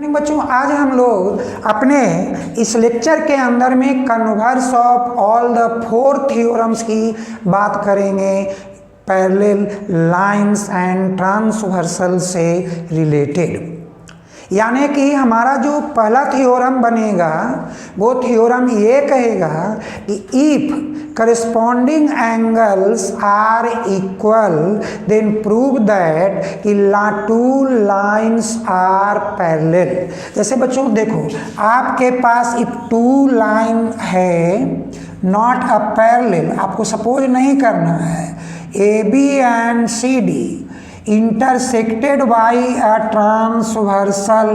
Morning बच्चों, आज हम लोग अपने इस लेक्चर के अंदर में converse of all the 4 theorems की बात करेंगे पैरेलल लाइंस एंड ट्रांसवर्सल से रिलेटेड। यानी कि हमारा जो पहला थ्योरम बनेगा वो थ्योरम ये कहेगा कि if corresponding angles are equal then prove that कि टू लाइंस आर पैरेलल। जैसे बच्चों देखो, आपके पास इफ टू लाइन है नॉट अ पैरेलल, आपको सपोज नहीं करना है A B and C D intersected by a transversal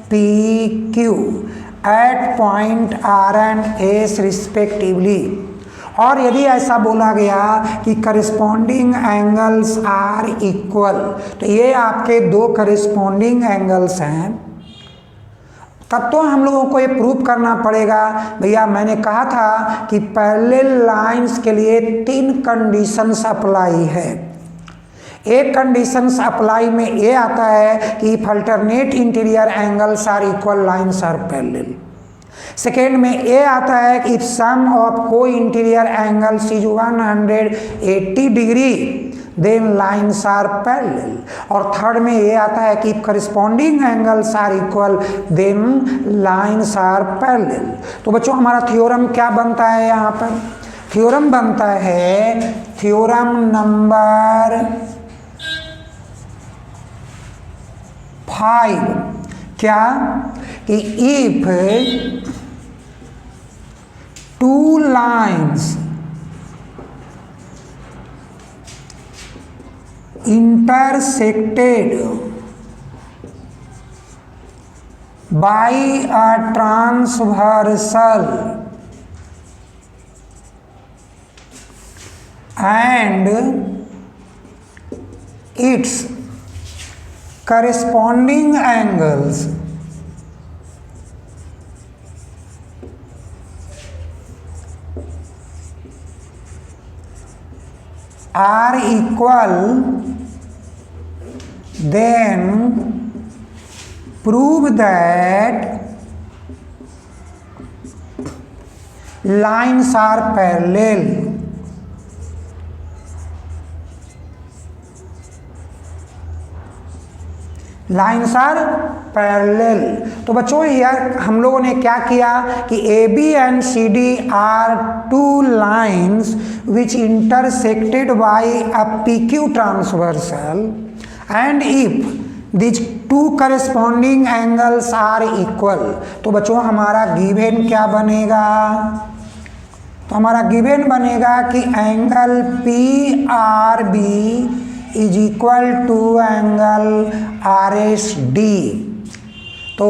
PQ at point R and S respectively। और यदि ऐसा बोला गया कि करस्पॉन्डिंग एंगल्स आर इक्वल, तो ये आपके दो करस्पॉन्डिंग एंगल्स हैं, तब तो हम लोगों को ये प्रूव करना पड़ेगा। भैया मैंने कहा था कि पैरेलल लाइंस के लिए 3 कंडीशंस अप्लाई है। एक कंडीशंस अप्लाई में ये आता है कि if alternate interior angles are equal lines are parallel. Second में ये आता है कि इफ सम ऑफ को interior angles is 180 degree then lines are parallel. और थर्ड में ये आता है कि if corresponding angles are equal then lines are parallel. तो बच्चों हमारा थ्योरम क्या बनता है? यहाँ पर थ्योरम बनता है थ्योरम नंबर 5। क्या कि if two lines intersected by a transversal and its corresponding angles are equal, then prove that lines are parallel। Lines are parallel. तो बच्चों यार हम लोगों ने क्या किया कि A B and C D are 2 lines which intersected by a P Q transversal and if this 2 corresponding angles are equal. तो बच्चों हमारा गिवन क्या बनेगा? तो हमारा गिवन बनेगा कि angle P R B is equal to angle R S D. तो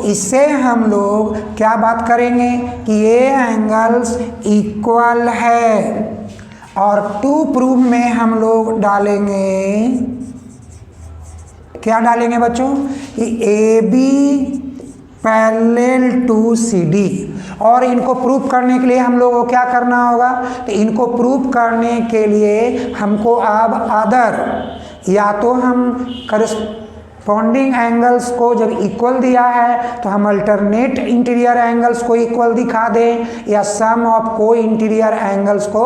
इससे हम लोग क्या बात करेंगे कि ये एंगल्स इक्वल है, और टू प्रूफ में हम लोग डालेंगे, क्या डालेंगे बच्चों कि A B parallel to C D. और इनको प्रूफ करने के लिए हम लोगों को क्या करना होगा? तो इनको प्रूफ करने के लिए हमको अब अदर, या तो हम करस्पॉन्डिंग एंगल्स को जब इक्वल दिया है तो हम अल्टरनेट इंटीरियर एंगल्स को इक्वल दिखा दें, या सम ऑफ को इंटीरियर एंगल्स को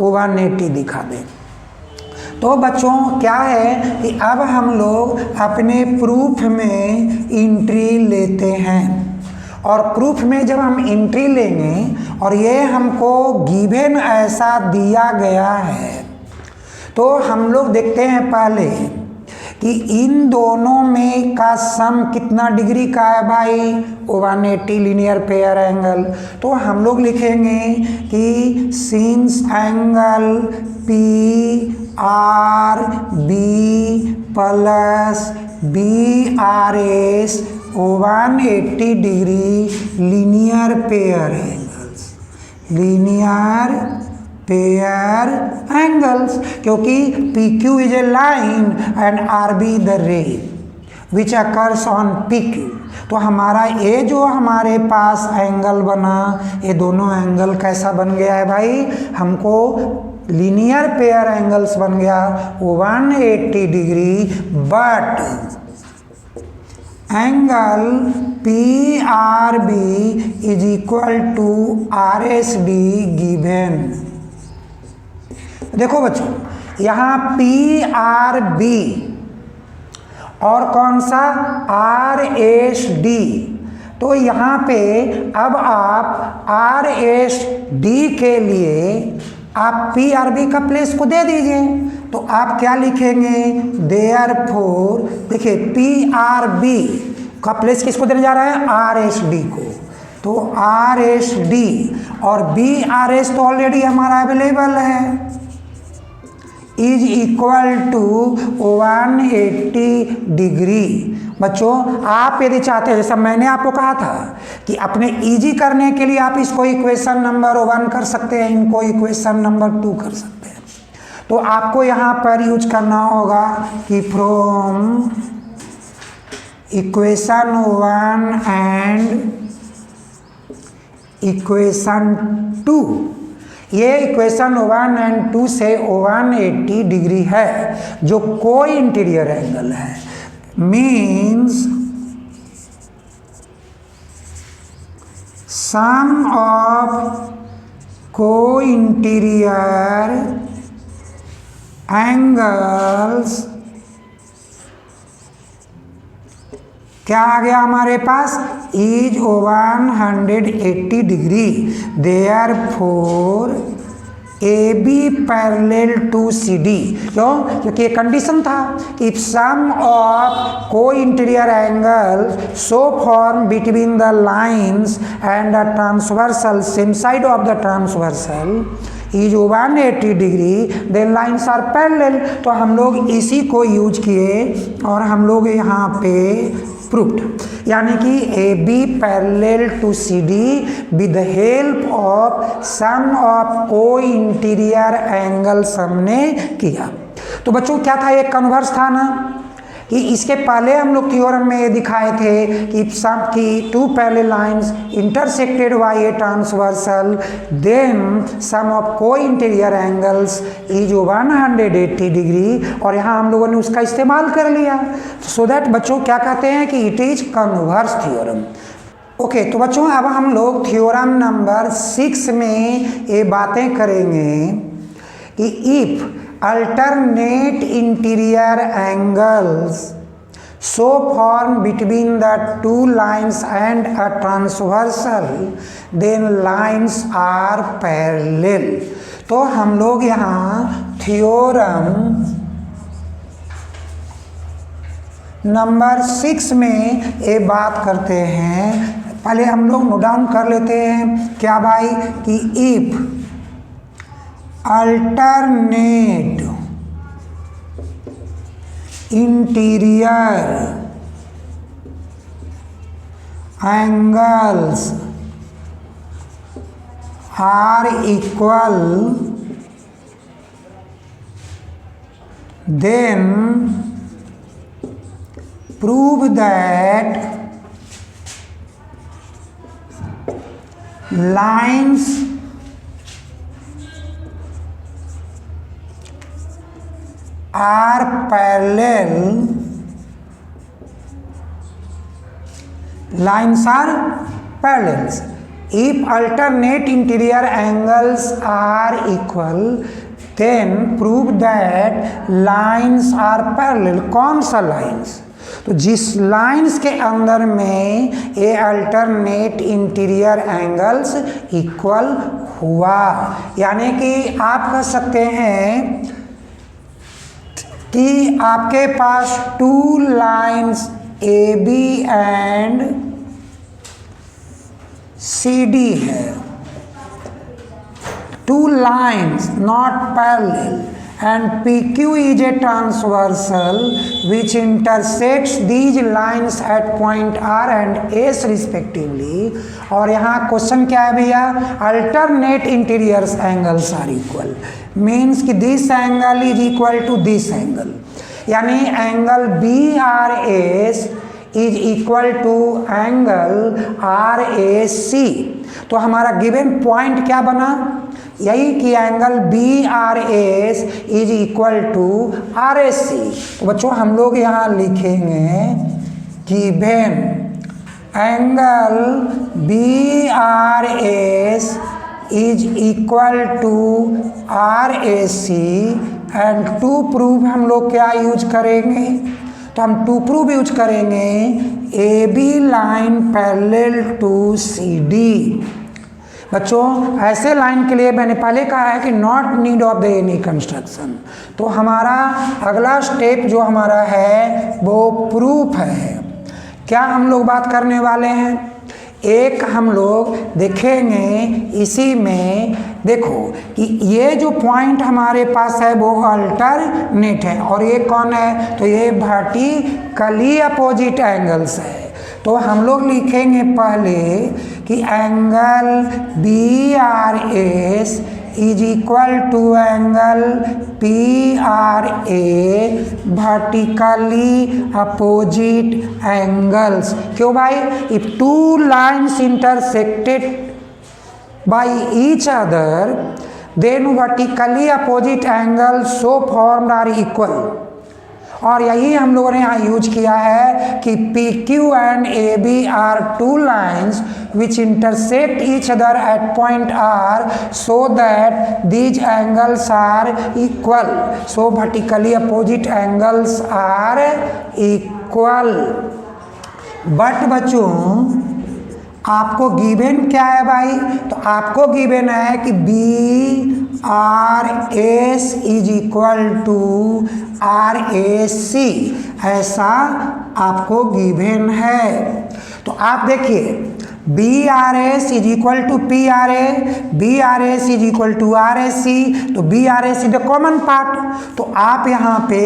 180 दिखा दें। तो बच्चों क्या है कि अब हम लोग अपने प्रूफ में एंट्री लेते हैं, और प्रूफ में जब हम एंट्री लेंगे और ये हमको गिवन ऐसा दिया गया है, तो हम लोग देखते हैं पहले कि इन दोनों में का सम कितना डिग्री का है भाई? 180 लीनियर पेयर एंगल। तो हम लोग लिखेंगे कि since angle P R B plus B R S 180 degree linear pair angles, linear pair angles, क्योंकि P Q is a line and R B the ray which occurs on P Q. तो हमारा ये जो हमारे पास angle बना, ये दोनों angle कैसा बन गया है भाई? हमको लीनियर पेयर एंगल्स बन गया 180 degree, but angle PRB is equal to RSD given. देखो बच्चों, यहाँ PRB और कौन सा RSD, तो यहाँ पे अब आप RSD के लिए आप PRB का प्लेस को दे दीजिए। तो आप क्या लिखेंगे, देयरफॉर, देखिए PRB का प्लेस किसको देने जा रहा है, RSD को। तो RSD और BRS तो ऑलरेडी हमारा अवेलेबल है, इज इक्वल टू 180 डिग्री। बच्चों आप यदि चाहते हैं, जैसा मैंने आपको कहा था कि अपने इजी करने के लिए आप इसको इक्वेशन नंबर 1 कर सकते हैं, इनको इक्वेशन नंबर 2 कर सकते हैं। तो आपको यहाँ पर यूज करना होगा कि फ्रॉम इक्वेशन 1 एंड इक्वेशन 2, ये इक्वेशन 1 एंड 2 से 180 डिग्री है जो कोई इंटीरियर एंगल है, मीन्स सम ऑफ को इंटीरियर एंगल्स क्या आ गया हमारे पास, is 180 degree. Therefore AB parallel to CD, क्यों, क्योंकि एक कंडीशन था कि इफ सम ऑफ को interior angle so form between the lines and the transversal same side of the transversal is 180 degree then lines are parallel. तो हम लोग इसी को यूज किए और हम लोग यहाँ पे प्रूव्ड, यानी कि AB parallel to CD with the help of sum of को इंटीरियर एंगल्स हमने किया। तो बच्चों क्या था, एक कन्वर्स था ना, कि इसके पहले हम लोग थ्योरम में ये दिखाए थे कि सम की two parallel lines intersected by a transversal then sum of को इंटीरियर एंगल्स इज 180 डिग्री, और यहाँ हम लोगों ने उसका इस्तेमाल कर लिया। सो दैट बच्चों क्या कहते हैं कि it is converse theorem. Okay, तो बच्चों अब हम लोग थ्योरम नंबर 6 में ये बातें करेंगे कि if alternate interior angles so form between the two lines and a transversal then lines are parallel। तो हम लोग यहाँ थ्योरम नंबर 6 में ये बात करते हैं। पहले हम लोग नोट डाउन कर लेते हैं क्या भाई, कि if alternate interior angles are equal then prove that lines are parallel, lines are parallel if alternate interior angles are equal then prove that lines are parallel। कौन सा लाइन्स, तो जिस लाइन्स के अंदर में ये अल्टरनेट इंटीरियर एंगल्स इक्वल हुआ, यानी कि आप कह सकते हैं कि आपके पास two lines AB and CD है, two lines not parallel, and PQ is a transversal which intersects these lines at point R and S respectively। और यहाँ क्वेश्चन क्या है भैया, alternate interiors angles are equal, means कि this angle is equal to this angle, यानी angle BRS is equal to angle RAC। तो हमारा given point क्या बना, यही कि angle BRS is equal to RAC। तो बच्चों हम लोग यहाँ लिखेंगे given angle BRS is equal to RAC and to prove हम लोग क्या यूज करेंगे, तो हम to prove यूज करेंगे AB line parallel to CD। बच्चों ऐसे लाइन के लिए मैंने पहले कहा है कि not need of the any construction. तो हमारा अगला स्टेप जो हमारा है वो प्रूफ है। क्या हम लोग बात करने वाले हैं, एक हम लोग देखेंगे इसी में, देखो कि ये जो पॉइंट हमारे पास है वो अल्टरनेट है और ये कौन है, तो ये वर्टिकली अपोजिट एंगल्स है। तो हम लोग लिखेंगे पहले कि angle BRS is equal to angle PRA vertically opposite angles. क्यों भाई, if two lines intersected by each other then vertically opposite angles so formed are equal. और यही हम लोगों ने यहाँ यूज किया है कि PQ and AB are two lines which intersect each other at point R so that these angles are equal. So vertically opposite angles are equal. But बच्चों आपको गिवन क्या है भाई, तो आपको गिवन है कि BRS is equal to RAC, ऐसा आपको गिवन है। तो आप देखिए BRS is equal to PRA, BRS is equal to RAC, तो BRS is the common part. तो आप यहाँ पे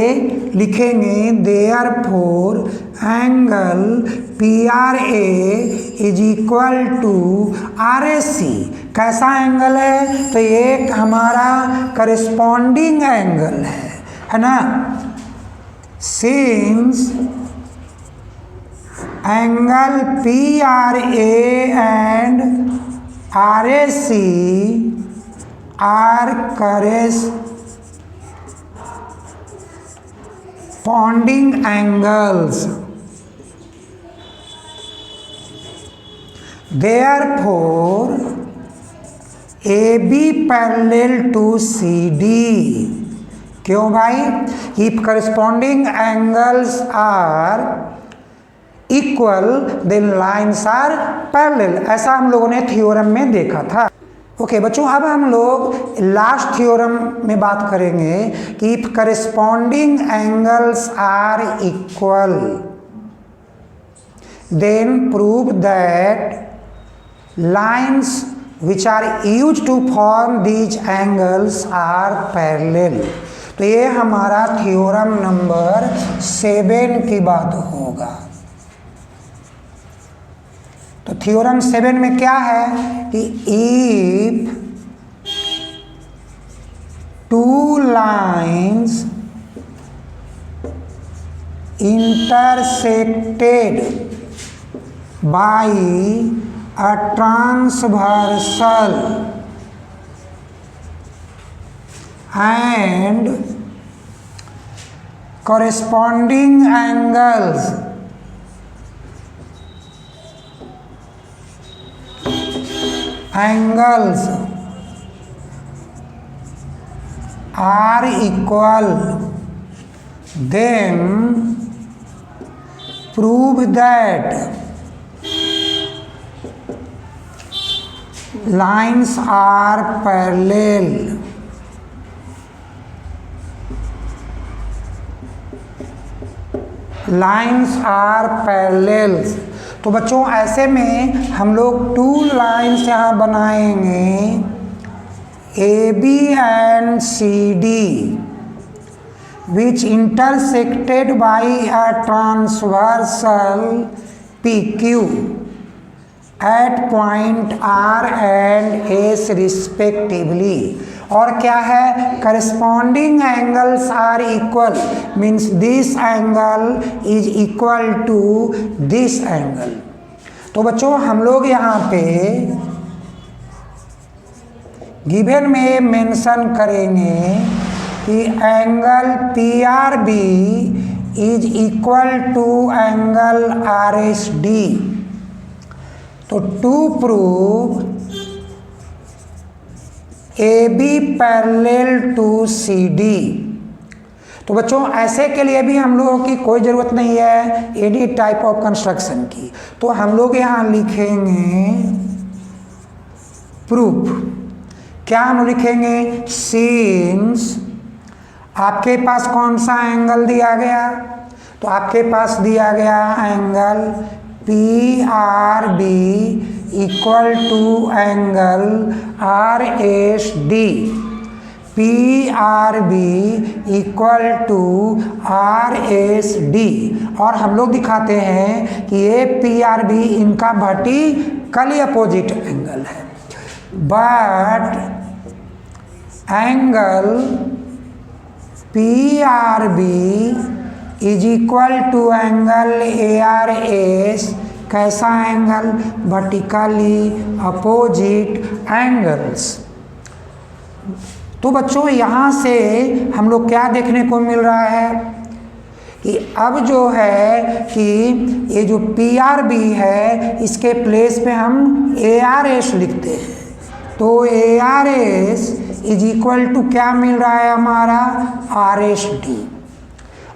लिखेंगे therefore angle PRA is equal to RAC। कैसा एंगल है, तो ये हमारा करस्पॉन्डिंग एंगल है ना। Since angle PRA and RAC are corresponding angles, therefore AB parallel to CD। क्यों भाई, if corresponding angles are equal then lines are parallel, ऐसा हम लोगों ने थ्योरम में देखा था। ओके बच्चों, अब हम लोग लास्ट थ्योरम में बात करेंगे कि if corresponding angles are equal then prove that lines which are use to form these angles are parallel. तो ये हमारा थ्योरम नंबर 7 की बात होगा। तो थ्योरम 7 में क्या है कि if two lines intersected by a transversal and corresponding angles are equal, then prove that lines are parallel। Lines are parallels. तो बच्चों ऐसे में हम लोग टू लाइन्स यहाँ बनाएंगे AB and CD which intersected by a transversal PQ at point R and S respectively. और क्या है, corresponding angles are equal, means this angle is equal to this angle. तो बच्चों हम लोग यहाँ पे गिवन में मेंशन करेंगे कि angle PRB is equal to angle R S D. तो to prove A B parallel to C D. तो बच्चों ऐसे के लिए भी हम लोगों की कोई ज़रूरत नहीं है एनी टाइप ऑफ कंस्ट्रक्शन की। तो हम लोग यहाँ लिखेंगे प्रूफ। क्या हम लिखेंगे? सिंस आपके पास कौन सा एंगल दिया गया? तो आपके पास दिया गया angle P R B equal to angle R S D. P R B equal to R S D. और हम लोग दिखाते हैं कि ये पी आर बी इनका वर्टिकली अपोजिट एंगल है, but angle P R B is equal to angle A R S. कैसा एंगल? Vertically opposite angles. तो बच्चों यहाँ से हम लोग क्या देखने को मिल रहा है कि अब जो है कि ये जो पी आर बी है इसके प्लेस पे हम ए आर एस लिखते हैं। तो A R S is equal to क्या मिल रहा है हमारा? R S D.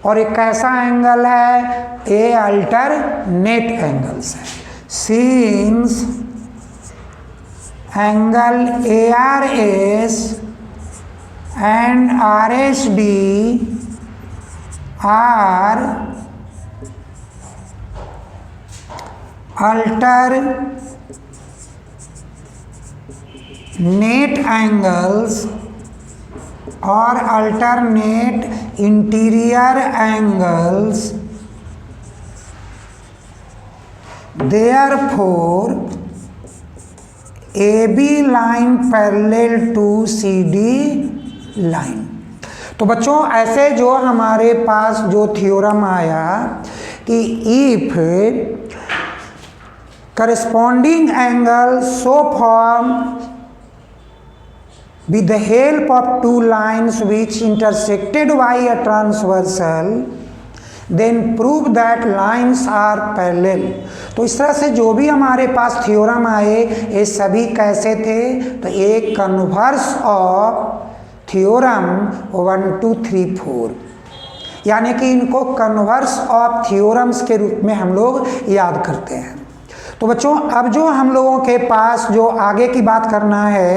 और एक कैसा एंगल है? ए अल्टरनेट एंगल्स है। Since angle A R S and RSD are alternate angles or alternate interior angles, therefore AB line parallel to CD line. तो बच्चों ऐसे जो हमारे पास जो थ्योरम आया कि if corresponding angle so form with the help of two lines which intersected by a transversal then prove that lines are parallel. तो इस तरह से जो भी हमारे पास थ्योरम आए ये सभी कैसे थे? तो एक कन्वर्स ऑफ थ्योरम 1 2 3 4, यानी कि इनको कन्वर्स ऑफ थ्योरम्स के रूप में हम लोग याद करते हैं। तो बच्चों अब जो हम लोगों के पास जो आगे की बात करना है,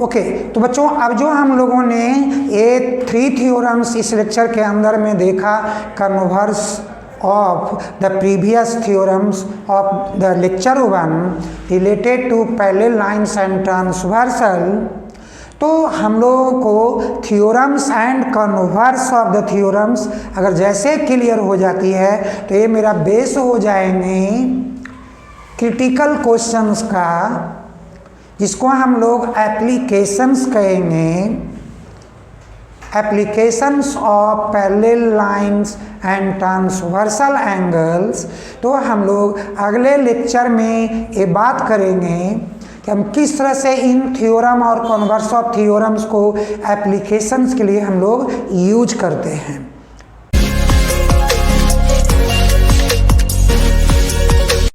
ओके तो बच्चों अब जो हम लोगों ने ये 3 थ्योरम्स इस लेक्चर के अंदर में देखा, converse of the previous theorems of the lecture 1 related to parallel lines and transversal. तो हम लोगों को theorems and converse of the theorems अगर जैसे क्लियर हो जाती है तो ये मेरा बेस हो जाएंगे क्रिटिकल क्वेश्चंस का, जिसको हम लोग एप्लीकेशंस कहेंगे, applications of parallel lines and transversal angles. तो हम लोग अगले लेक्चर में ये बात करेंगे कि हम किस तरह से इन थ्योरम और कन्वर्स ऑफ थ्योरम्स को एप्लीकेशंस के लिए हम लोग यूज करते हैं।